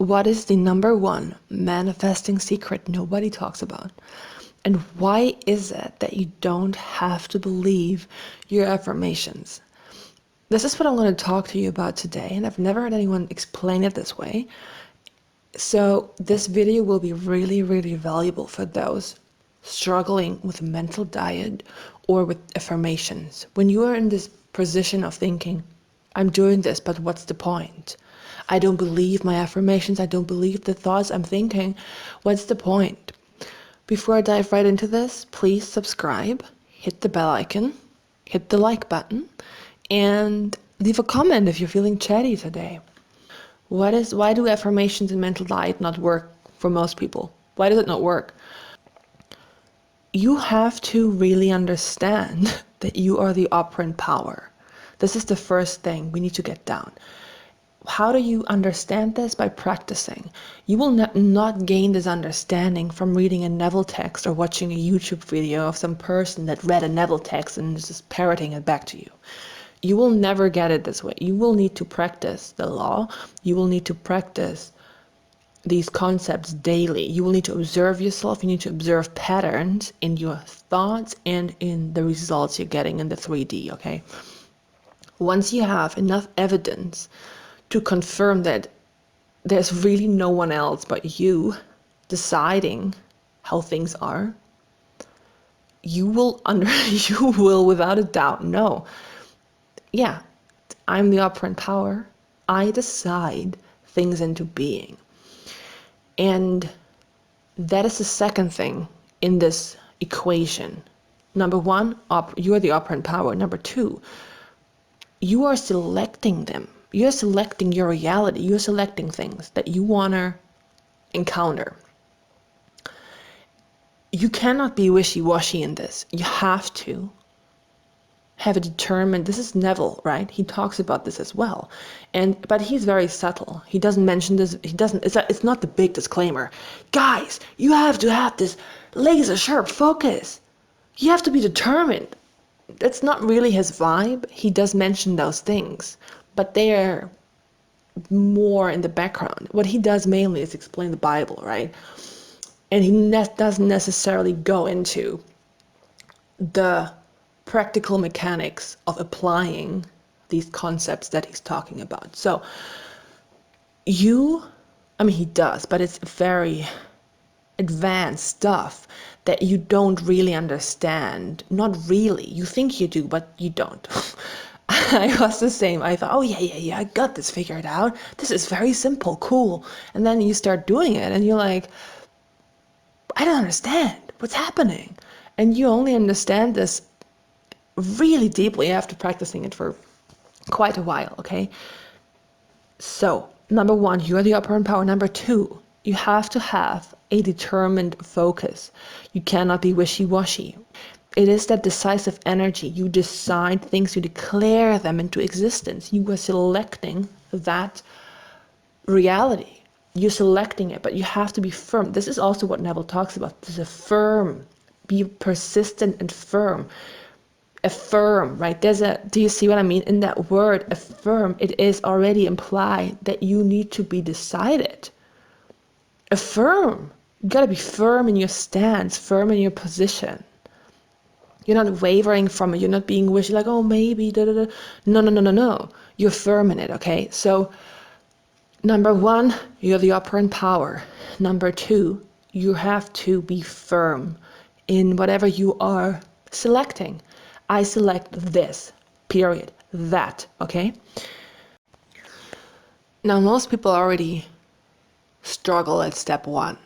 What is the number one manifesting secret nobody talks about? And why is it that you don't have to believe your affirmations? This is what I'm going to talk to you about today, and I've never heard anyone explain it this way. So this video will be really, really valuable for those struggling with mental diet or with affirmations. When you are in this position of thinking, I'm doing this, but what's the point? I don't believe my affirmations. I don't believe the thoughts I'm thinking. What's the point? Before I dive right into this, please subscribe, hit the bell icon, hit the like button, and leave a comment if you're feeling chatty today. Why do affirmations and mental diet not work for most people? Why does it not work? You have to really understand that you are the operant power. This is the first thing we need to get down. How do you understand this? By practicing. You will not gain this understanding from reading a Neville text or watching a YouTube video of some person that read a Neville text and is just parroting it back to you. You will never get it this way. You will need to practice the law. You will need to practice these concepts daily. You will need to observe yourself. You need to observe patterns in your thoughts and in the results you're getting in the 3D, okay? Once you have enough evidence to confirm that there's really no one else but you deciding how things are, you will without a doubt know, yeah, I'm the operant power. I decide things into being. And that is the second thing in this equation. Number one, you are the operant power. Number two, you are selecting them. You're selecting your reality. You're selecting things that you want to encounter. You cannot be wishy-washy in this. You have to have a determined, this is Neville, right? He talks about this as well. But he's very subtle. He doesn't mention this. It's not the big disclaimer. Guys, you have to have this laser sharp focus. You have to be determined. That's not really his vibe. He does mention those things, but they are more in the background. What he does mainly is explain the Bible, right? And he doesn't necessarily go into the practical mechanics of applying these concepts that he's talking about. So he does, but it's very advanced stuff that you don't really understand. Not really. You think you do, but you don't. I was the same. I thought, oh yeah, I got this figured out. This is very simple, cool. And then you start doing it and you're like, I don't understand what's happening. And you only understand this really deeply after practicing it for quite a while, okay? So, number one, you are the operant power. Number two, you have to have a determined focus. You cannot be wishy-washy. It is that decisive energy. You decide things, you declare them into existence. You are selecting that reality. You're selecting it, but you have to be firm. This is also what Neville talks about. This is a firm, be persistent and firm. Affirm, right? Do you see what I mean? In that word, affirm, it is already implied that you need to be decided. Affirm. You gotta be firm in your stance, firm in your position. You're not wavering from it. You're not being wishy, like, oh, maybe, da da da. No. You're firm in it, okay? So, number one, you're the operant power. Number two, you have to be firm in whatever you are selecting. I select this, period, that, okay? Now, most people already struggle at step one.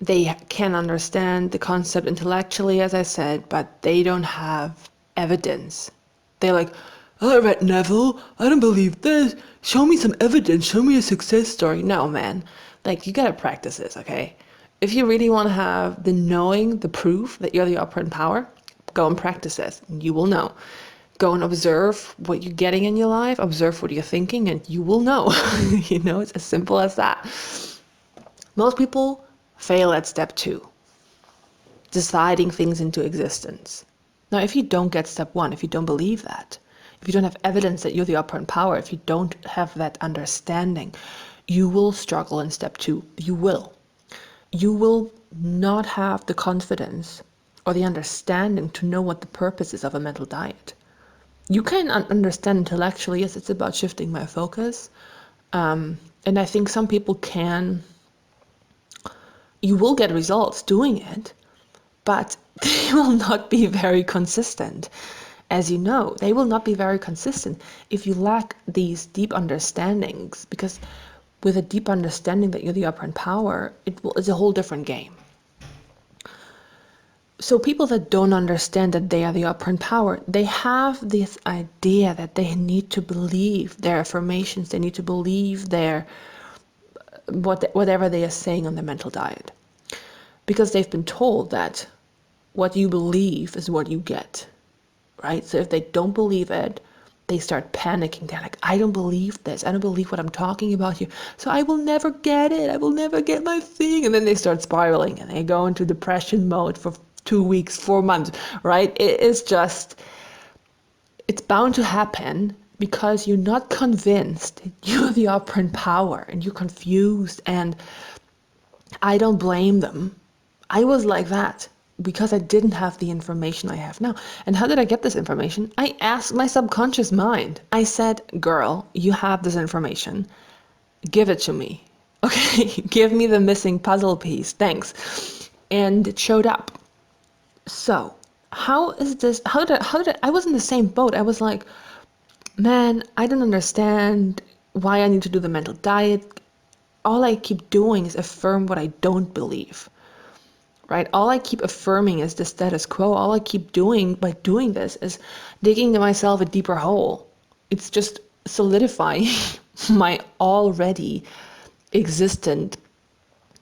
They can understand the concept intellectually, as I said, but they don't have evidence. They're like, oh, I read Neville, I don't believe this. Show me some evidence, show me a success story. No, man, like, you gotta practice this, okay? If you really want to have the knowing, the proof that you're the operant power, go and practice this. You will know. Go and observe what you're getting in your life, observe what you're thinking, and you will know. It's as simple as that. Most people fail at step two, deciding things into existence. Now, if you don't get step one, if you don't believe that, if you don't have evidence that you're the operant power, if you don't have that understanding, you will struggle in step 2. You will. You will not have the confidence or the understanding to know what the purpose is of a mental diet. You can understand intellectually, yes, it's about shifting my focus. And I think some people can, you will get results doing it, but they will not be very consistent. As you know, they will not be very consistent if you lack these deep understandings, because with a deep understanding that you're the operant power, it's a whole different game. So people that don't understand that they are the operant power, they have this idea that they need to believe their affirmations, they need to believe their whatever they are saying on the mental diet, because they've been told that what you believe is what you get, right? So if they don't believe it, they start panicking. They're like, I don't believe this. I don't believe what I'm talking about here. So I will never get it. I will never get my thing. And then they start spiraling and they go into depression mode for 2 weeks, 4 months, right? It is just, it's bound to happen because you're not convinced you're the operant power and you're confused. And I don't blame them. I was like that because I didn't have the information I have now. And how did I get this information? I asked my subconscious mind. I said, girl, you have this information. Give it to me. Okay, give me the missing puzzle piece. Thanks. And it showed up. So how is this? How did I was in the same boat. I was like, man, I don't understand why I need to do the mental diet. All I keep doing is affirm what I don't believe, right? All I keep affirming is the status quo. All I keep doing by doing this is digging myself a deeper hole. It's just solidifying my already existent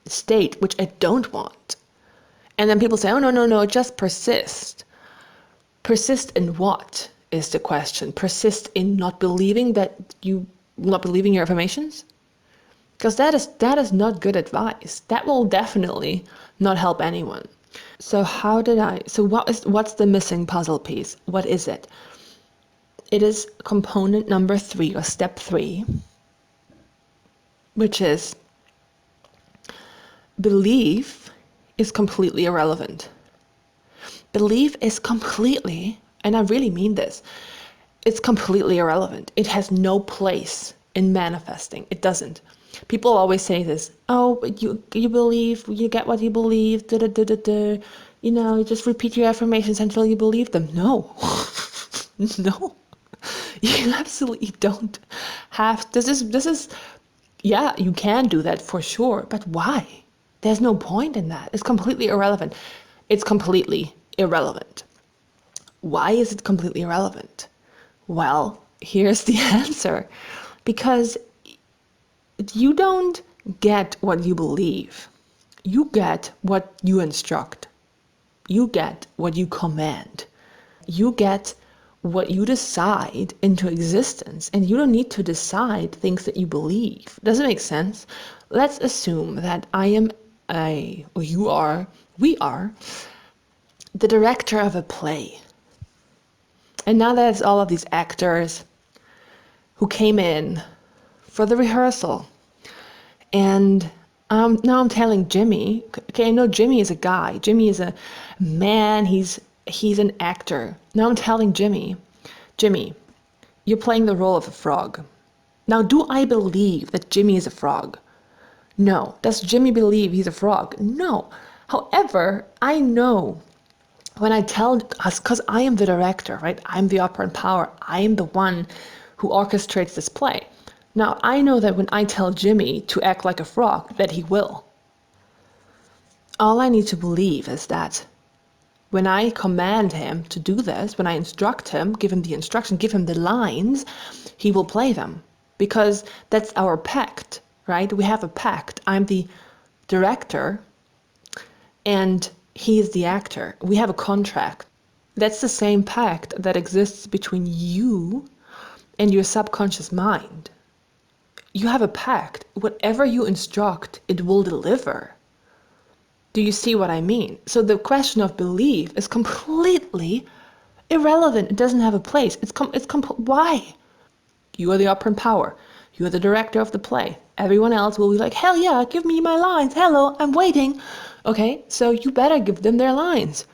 state, which I don't want. And then people say, oh, no, no, no, just persist. Persist in what is the question? Persist in not believing not believing your affirmations? Because that is not good advice. That will definitely not help anyone. So what's the missing puzzle piece? What is it? It is component number 3 or step 3, which is belief is completely irrelevant. Belief is completely, and I really mean this, it's completely irrelevant. It has no place in manifesting. It doesn't. People always say this, oh, but you believe, you get what you believe, da da da da da. You know, you just repeat your affirmations until you believe them. No. No. You absolutely don't have, this is, yeah, you can do that for sure, but why? There's no point in that. It's completely irrelevant. It's completely irrelevant. Why is it completely irrelevant? Well, here's the answer. Because you don't get what you believe. You get what you instruct. You get what you command. You get what you decide into existence. And you don't need to decide things that you believe. Does it make sense? Let's assume that we are the director of a play. And now there's all of these actors who came in for the rehearsal. And now I'm telling Jimmy, okay, I know Jimmy is a guy. Jimmy is a man. He's an actor. Now I'm telling Jimmy, you're playing the role of a frog. Now, do I believe that Jimmy is a frog? No. Does Jimmy believe he's a frog? No. However, I know when I tell us, because I am the director, right? I'm the operant power. I am the one who orchestrates this play. Now, I know that when I tell Jimmy to act like a frog, that he will. All I need to believe is that when I command him to do this, when I instruct him, give him the instruction, give him the lines, he will play them. Because that's our pact, right? We have a pact. I'm the director and he is the actor. We have a contract. That's the same pact that exists between you and your subconscious mind. You have a pact. Whatever you instruct, it will deliver. Do you see what I mean? So the question of belief is completely irrelevant. It doesn't have a place. Why? You are the operant power. You're the director of the play. Everyone else will be like, hell yeah, give me my lines. Hello, I'm waiting. Okay, so you better give them their lines.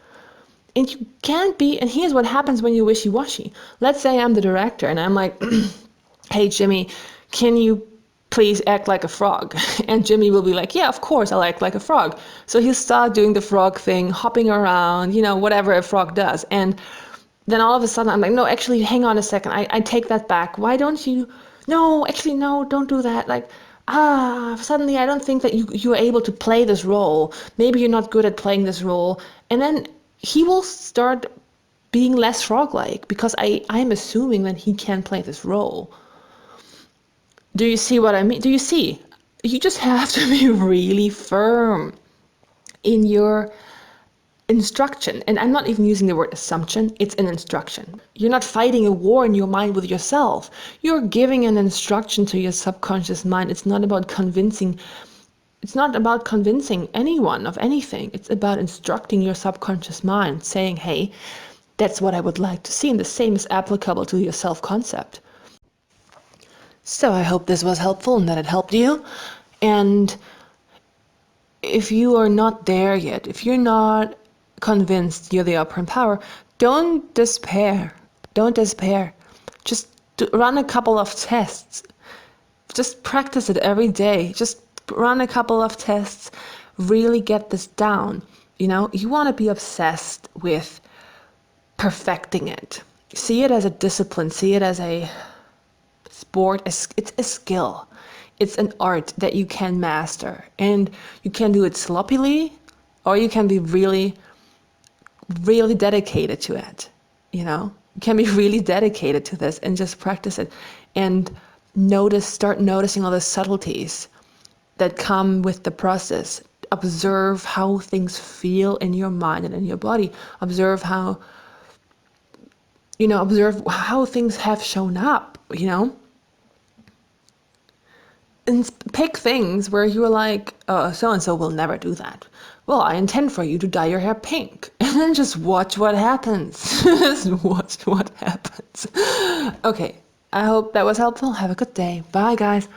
And you can't be, and here's what happens when you're wishy-washy. Let's say I'm the director and I'm like, hey, Jimmy, can you please act like a frog? And Jimmy will be like, yeah, of course, I'll act like a frog. So he'll start doing the frog thing, hopping around, whatever a frog does. And then all of a sudden I'm like, no, actually, hang on a second. I take that back. Why don't you? No, actually, no, don't do that. Like, suddenly I don't think that you're able to play this role. Maybe you're not good at playing this role. And then he will start being less frog-like because I'm assuming that he can play this role. Do you see what I mean? Do you see? You just have to be really firm in your instruction. And I'm not even using the word assumption, it's an instruction. You're not fighting a war in your mind with yourself. You're giving an instruction to your subconscious mind. It's not about convincing anyone of anything. It's about instructing your subconscious mind, saying, hey, that's what I would like to see. And the same is applicable to your self-concept. So I hope this was helpful and that it helped you. And if you are not there yet, if you're not convinced you're the operant power, don't despair. Don't despair. Just run a couple of tests. Just practice it every day. Just run a couple of tests. Really get this down. You want to be obsessed with perfecting it. See it as a discipline. See it as a sport. It's a skill. It's an art that you can master. And you can do it sloppily, or you can be really, really dedicated to it. You can be really dedicated to this and just practice it. And start noticing all the subtleties that come with the process. Observe how things feel in your mind and in your body. Observe how things have shown up, And pick things where you're like, so-and-so will never do that. Well, I intend for you to dye your hair pink. And then just watch what happens. Just watch what happens. Okay, I hope that was helpful. Have a good day. Bye, guys.